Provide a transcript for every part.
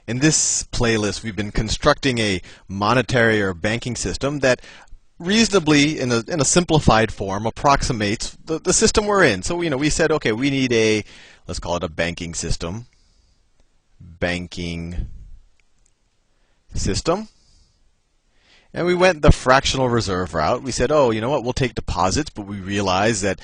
In this playlist, we've been constructing a monetary or banking system that reasonably, in a simplified form, approximates the system we're in. So, we said, okay, we need let's call it a banking system. Banking system. And we went the fractional reserve route. We said, oh, you know what, we'll take deposits, but we realized that,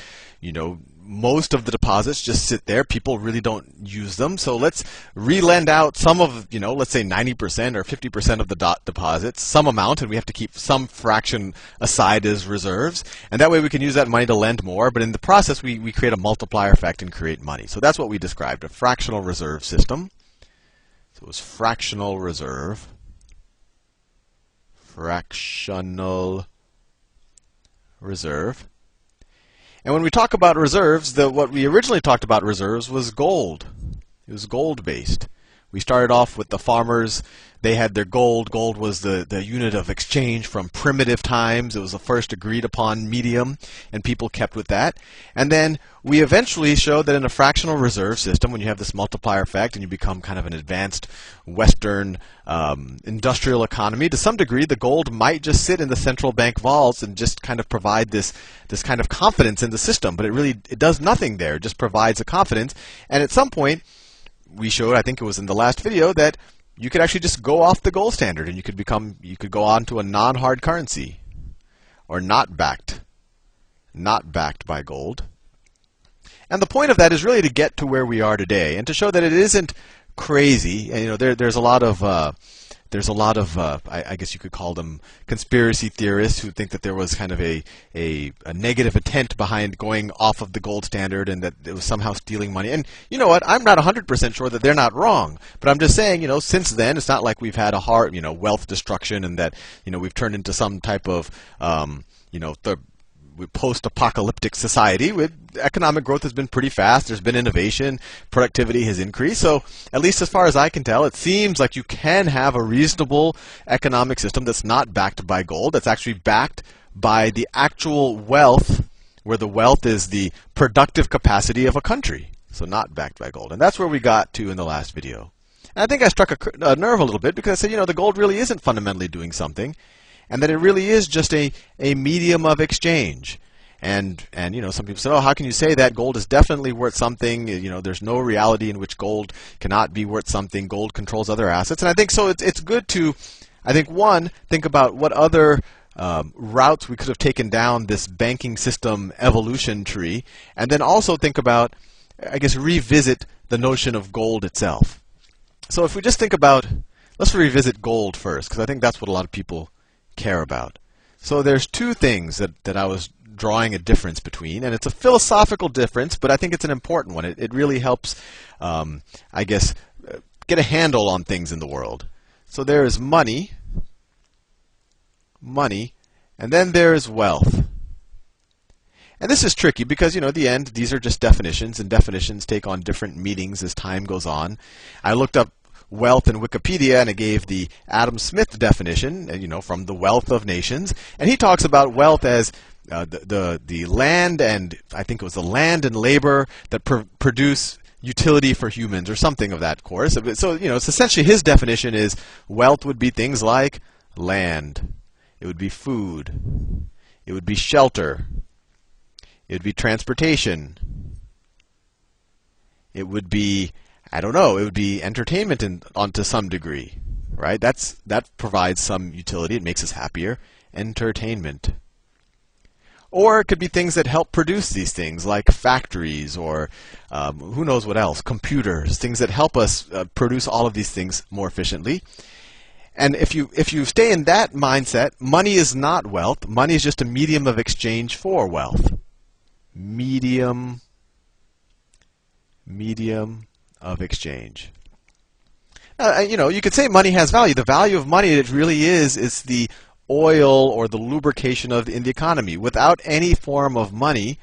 most of the deposits just sit there. People really don't use them. So let's re-lend out some of, let's say 90% or 50% of the deposits, some amount, and we have to keep some fraction aside as reserves. And that way we can use that money to lend more. But in the process, we create a multiplier effect and create money. So that's what we described, a fractional reserve system. So it was fractional reserve. Fractional reserve. And when we talk about reserves, what we originally talked about reserves was gold. It was gold-based. We started off with the farmers. They had their gold. Gold was the unit of exchange from primitive times. It was the first agreed upon medium, and people kept with that. And then we eventually showed that in a fractional reserve system, when you have this multiplier effect and you become kind of an advanced Western industrial economy, to some degree, the gold might just sit in the central bank vaults and just kind of provide this kind of confidence in the system. But it does nothing there. It just provides a confidence. And at some point, we showed, I think it was in the last video, that you could actually just go off the gold standard and you could go on to a non-hard currency, or not backed by gold. And the point of that is really to get to where we are today and to show that it isn't crazy. And there's a lot of I guess you could call them conspiracy theorists who think that there was kind of a negative intent behind going off of the gold standard and that it was somehow stealing money. And you know what? I'm not 100% sure that they're not wrong. But I'm just saying, since then, it's not like we've had a hard, wealth destruction and that, we've turned into some type of, post-apocalyptic society. Economic growth has been pretty fast. There's been innovation. Productivity has increased. So at least as far as I can tell, it seems like you can have a reasonable economic system that's not backed by gold, that's actually backed by the actual wealth, where the wealth is the productive capacity of a country. So not backed by gold. And that's where we got to in the last video. And I think I struck a nerve a little bit because I said, the gold really isn't fundamentally doing something, and that it really is just a medium of exchange. And some people say, oh, how can you say that? Gold is definitely worth something. There's no reality in which gold cannot be worth something. Gold controls other assets. And I think so it's good to, think about what other routes we could have taken down this banking system evolution tree. And then also think about, revisit the notion of gold itself. So if we just think about, let's revisit gold first, because I think that's what a lot of people care about. So there's two things that I was drawing a difference between, and it's a philosophical difference, but I think it's an important one. It really helps, get a handle on things in the world. So there is money, and then there is wealth. And this is tricky because, at the end, these are just definitions, and definitions take on different meanings as time goes on. I looked up wealth in Wikipedia, and it gave the Adam Smith definition, from the Wealth of Nations, and he talks about wealth as the land, and I think it was the land and labor that produce utility for humans, or something of that course. So it's essentially his definition is wealth would be things like land, it would be food, it would be shelter, it would be transportation, it would be it would be entertainment to some degree, right? That provides some utility. It makes us happier. Entertainment. Or it could be things that help produce these things, like factories or who knows what else, computers, things that help us produce all of these things more efficiently. And if you stay in that mindset, money is not wealth. Money is just a medium of exchange for wealth. Medium of exchange. You could say money has value. The value of money, it really is the oil or the lubrication in the economy. Without any form of money,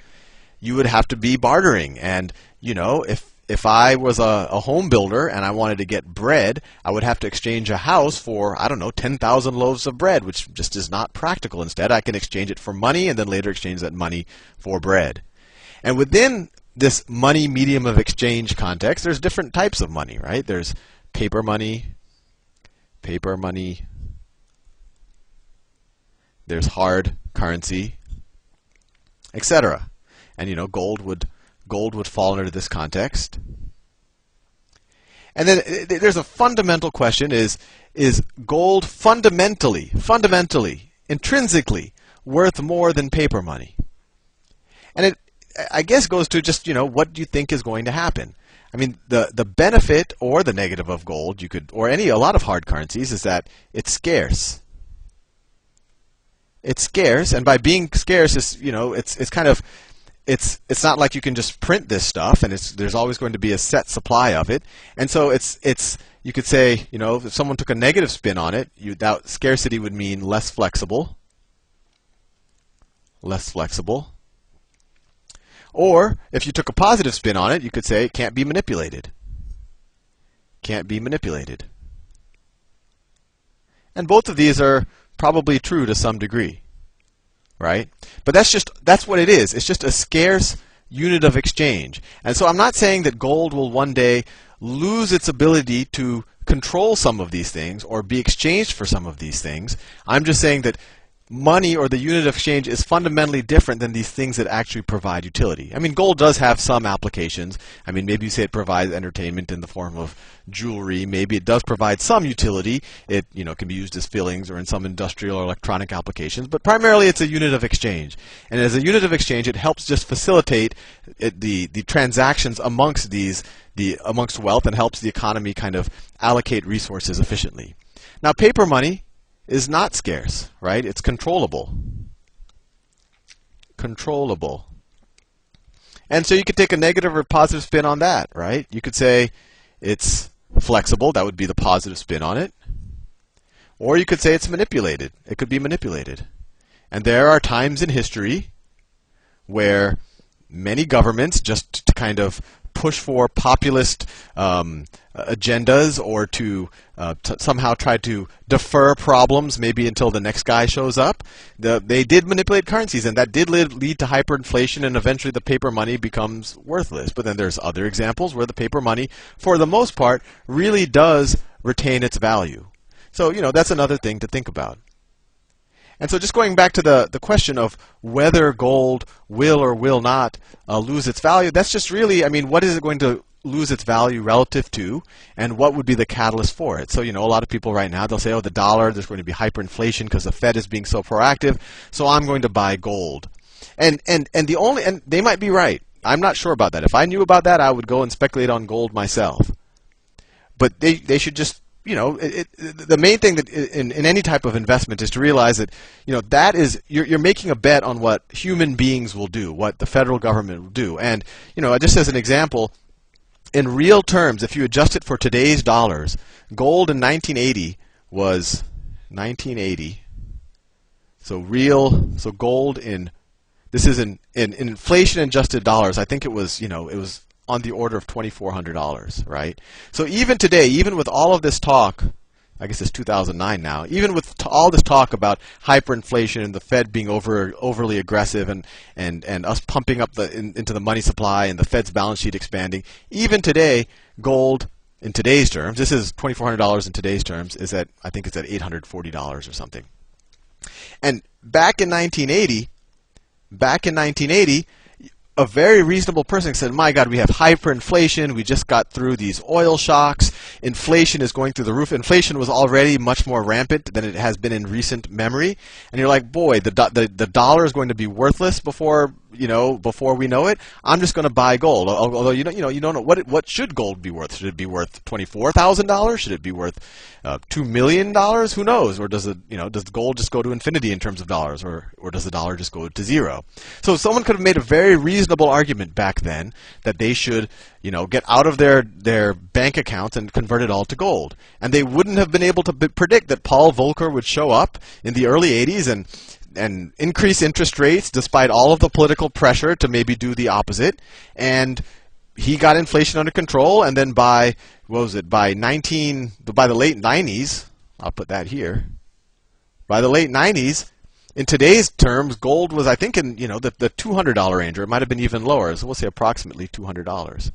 you would have to be bartering. And if I was a home builder and I wanted to get bread, I would have to exchange a house for 10,000 loaves of bread, which just is not practical. Instead, I can exchange it for money and then later exchange that money for bread. And within this money medium of exchange context, there's different types of money, right? There's paper money, paper money, there's hard currency, etc. And gold would fall under this context. And then there's a fundamental question: is gold fundamentally, intrinsically worth more than paper money? And it, I guess, goes to just what do you think is going to happen? I mean, the benefit or the negative of gold, or a lot of hard currencies, is that it's scarce. It's scarce, and by being scarce, it's kind of it's not like you can just print this stuff, and there's always going to be a set supply of it. And so it's you could say, if someone took a negative spin on it, that scarcity would mean less flexible. Or if you took a positive spin on it, you could say it can't be manipulated. And both of these are probably true to some degree, right? But that's what it is. It's just a scarce unit of exchange. And so I'm not saying that gold will one day lose its ability to control some of these things or be exchanged for some of these things. I'm just saying that money, or the unit of exchange, is fundamentally different than these things that actually provide utility. I mean, gold does have some applications. I mean, maybe you say it provides entertainment in the form of jewelry. Maybe it does provide some utility. It can be used as fillings or in some industrial or electronic applications. But primarily, it's a unit of exchange. And as a unit of exchange, it helps just facilitate the transactions amongst amongst wealth, and helps the economy kind of allocate resources efficiently. Now, paper money is not scarce, right? It's controllable. And so you could take a negative or positive spin on that, right? You could say it's flexible. That would be the positive spin on it. Or you could say it's manipulated. It could be manipulated. And there are times in history where many governments, just to kind of push for populist agendas, or to somehow try to defer problems maybe until the next guy shows up, they did manipulate currencies, and that did lead to hyperinflation, and eventually the paper money becomes worthless. But then there's other examples where the paper money, for the most part, really does retain its value. So that's another thing to think about. And so just going back to the question of whether gold will or will not lose its value, that's just really, I mean, what is it going to lose its value relative to, and what would be the catalyst for it? So, a lot of people right now, they'll say, oh, the dollar, there's going to be hyperinflation because the Fed is being so proactive, so I'm going to buy gold. And they might be right. I'm not sure about that. If I knew about that, I would go and speculate on gold myself. But they should just, the main thing that in any type of investment is to realize that, that is, you're making a bet on what human beings will do, what the federal government will do. And, just as an example, in real terms, if you adjust it for today's dollars, gold in 1980 was 1980. So gold this is in inflation adjusted dollars. I think it was on the order of $2,400, right? So even today, even with all of this talk, I guess it's 2009 now, even with all this talk about hyperinflation and the Fed being overly aggressive and us pumping up into the money supply and the Fed's balance sheet expanding, even today, gold in today's terms, this is $2,400 in today's terms, is at, I think it's at $840 or something. And back in 1980, a very reasonable person said, my God, we have hyperinflation. We just got through these oil shocks. Inflation is going through the roof. Inflation was already much more rampant than it has been in recent memory. And you're like, boy, the dollar is going to be worthless before we know it. I'm just going to buy gold. Although you don't know what should gold be worth. Should it be worth $24,000? Should it be worth $2 million? Who knows? Or does does gold just go to infinity in terms of dollars, or does the dollar just go to zero? So someone could have made a very reasonable argument back then that they should get out of their bank accounts and convert it all to gold. And they wouldn't have been able to predict that Paul Volcker would show up in the early 80s and increase interest rates despite all of the political pressure to maybe do the opposite. And he got inflation under control, and then by the late 90s, I'll put that here, by the late 90s, in today's terms, gold was, I think, in the $200 range, or it might have been even lower. So we'll say approximately $200.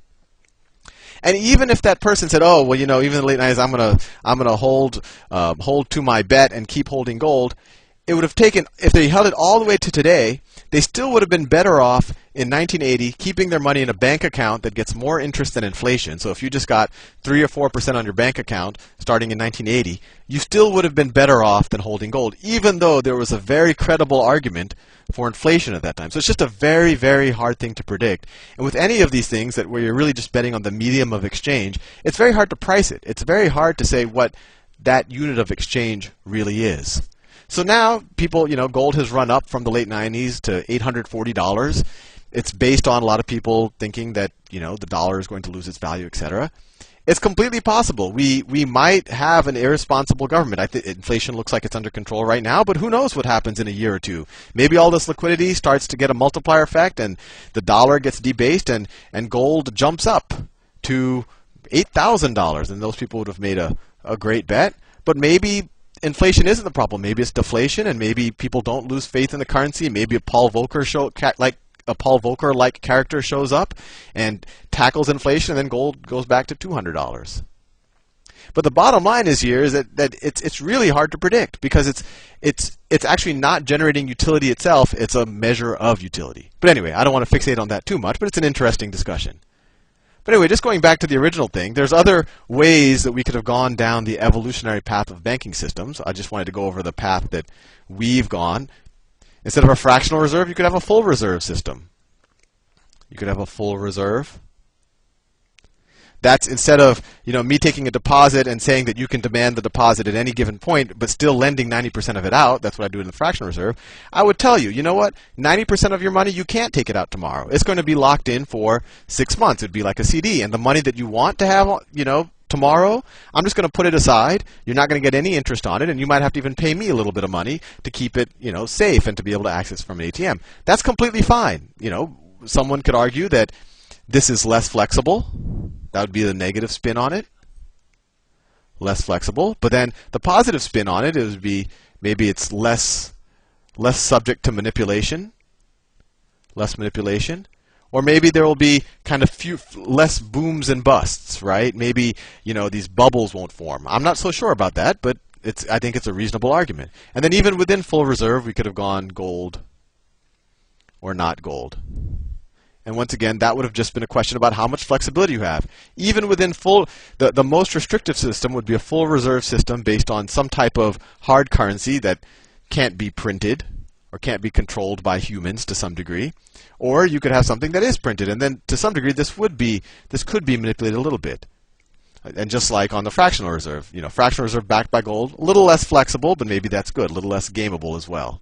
And even if that person said, "Oh, well, even in the late 90s, I'm gonna hold to my bet and keep holding gold," it would have taken, if they held it all the way to today, they still would have been better off in 1980 keeping their money in a bank account that gets more interest than inflation. So if you just got 3 or 4% on your bank account starting in 1980, you still would have been better off than holding gold, even though there was a very credible argument for inflation at that time. So it's just a very, very hard thing to predict. And with any of these things that where you're really just betting on the medium of exchange, it's very hard to price it. It's very hard to say what that unit of exchange really is. So now people, gold has run up from the late 90s to $840. It's based on a lot of people thinking that, the dollar is going to lose its value, etc. It's completely possible. We might have an irresponsible government. I think inflation looks like it's under control right now, but who knows what happens in a year or two. Maybe all this liquidity starts to get a multiplier effect and the dollar gets debased and gold jumps up to $8,000, and those people would have made a great bet. But maybe inflation isn't the problem. Maybe it's deflation, and maybe people don't lose faith in the currency. Maybe a Paul Volcker-like character shows up and tackles inflation, and then gold goes back to $200. But the bottom line is that it's really hard to predict because it's actually not generating utility itself. It's a measure of utility. But anyway, I don't want to fixate on that too much, but it's an interesting discussion. But anyway, just going back to the original thing, there's other ways that we could have gone down the evolutionary path of banking systems. I just wanted to go over the path that we've gone. Instead of a fractional reserve, you could have a full reserve system. You could have a full reserve. That's instead of me taking a deposit and saying that you can demand the deposit at any given point, but still lending 90% of it out. That's what I do in the fractional reserve. I would tell you, you know what? 90% of your money, you can't take it out tomorrow. It's going to be locked in for 6 months. It'd be like a CD, and the money that you want to have, tomorrow, I'm just going to put it aside. You're not going to get any interest on it, and you might have to even pay me a little bit of money to keep it, safe and to be able to access from an ATM. That's completely fine. Someone could argue that this is less flexible. That would be the negative spin on it. Less flexible. But then the positive spin on it would be maybe it's less subject to manipulation. Less manipulation. Or maybe there will be kind of less booms and busts, right? Maybe, these bubbles won't form. I'm not so sure about that, but I think it's a reasonable argument. And then even within full reserve, we could have gone gold or not gold. And once again, that would have just been a question about how much flexibility you have. Even within the most restrictive system would be a full reserve system based on some type of hard currency that can't be printed or can't be controlled by humans to some degree. Or you could have something that is printed, and then to some degree this could be manipulated a little bit. And just like on the fractional reserve, fractional reserve backed by gold, a little less flexible, but maybe that's good, a little less gameable as well.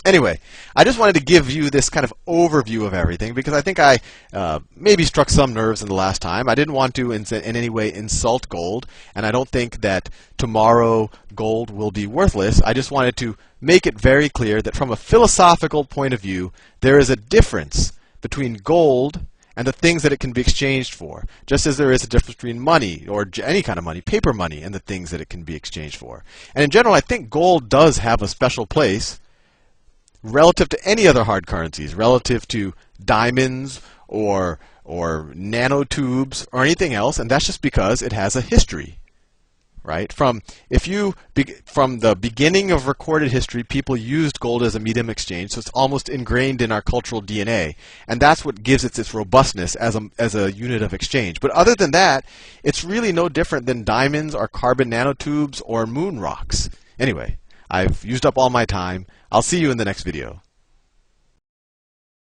Anyway, I just wanted to give you this kind of overview of everything because I think I maybe struck some nerves in the last time. I didn't want to in any way insult gold, and I don't think that tomorrow gold will be worthless. I just wanted to make it very clear that from a philosophical point of view, there is a difference between gold and the things that it can be exchanged for, just as there is a difference between money or any kind of money, paper money, and the things that it can be exchanged for. And in general, I think gold does have a special place relative to any other hard currencies, relative to diamonds or nanotubes or anything else, and that's just because it has a history, right? From the beginning of recorded history, people used gold as a medium of exchange, so it's almost ingrained in our cultural DNA, and that's what gives it its robustness as a unit of exchange. But other than that, it's really no different than diamonds or carbon nanotubes or moon rocks. Anyway, I've used up all my time. I'll see you in the next video.